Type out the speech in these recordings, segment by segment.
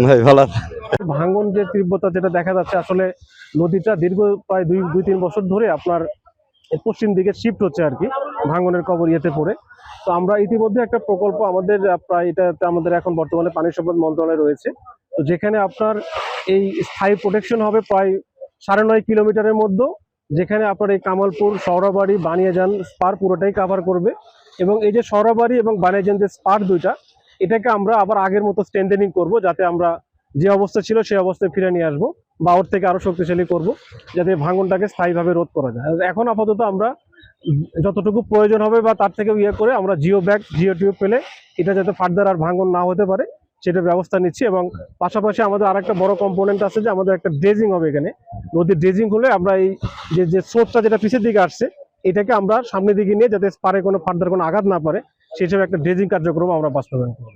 ভাই ভালো আছেন? ভাঙন যে তীব্রতা যেটা দেখা যাচ্ছে আসলে নদীটা দীর্ঘ প্রায় দুই তিন বছর ধরে আপনার পশ্চিম দিকে শিফট হচ্ছে আর কি, ভাঙনের কবর ইয়েতে পড়ে। তো আমরা ইতিমধ্যে একটা প্রকল্প আমাদের প্রায় এটাতে আমাদের এখন বর্তমানে পানি সম্পদ মন্ত্রণালয় রয়েছে, তো যেখানে আপনার এই স্থায়ী প্রোটেকশন হবে প্রায় 9.5 কিলোমিটারের মধ্যে, যেখানে আপনার এই কামালপুর, সৌরাবাড়ি, বানিয়াজান স্পার পুরোটাই কাভার করবে। এবং এই যে সৌরাবাড়ি এবং বানিয়াজান যে স্পার দুইটা, এটাকে আমরা আবার আগের মতো স্ট্রেন্থেনিং করব, যাতে আমরা যে অবস্থা ছিল সেই অবস্থায় ফিরে নিয়ে আসবো বা ওর থেকে আরো শক্তিশালী করব, যাতে ভাঙনটাকে স্থায়ীভাবে রোধ করা যায়। আর এখন আপাতত আমরা যতটুকু প্রয়োজন হবে বা তার থেকে ইয়ে করে আমরা জিও ব্যাগ, জিও টিউব পেলে এটা যাতে ফার্দার আর ভাঙন না হতে পারে সেটা ব্যবস্থা নিচ্ছি। এবং পাশাপাশি আমাদের আরেকটা বড় কম্পোনেন্ট আছে যে আমাদের একটা ড্রেজিং হবে এখানে। নদীর ড্রেজিং হলে আমরা এই যে স্রোতটা যেটা পিছের দিকে আসছে এটাকে আমরা সামনের দিকে নিয়ে যাতে পারে কোনো ফার্দার কোনো আঘাত না পারে সেই হিসেবে একটা ড্রেজিং কার্যক্রম আমরা বাস্তবায়ন করব।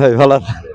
ভাই ভালো আছেন?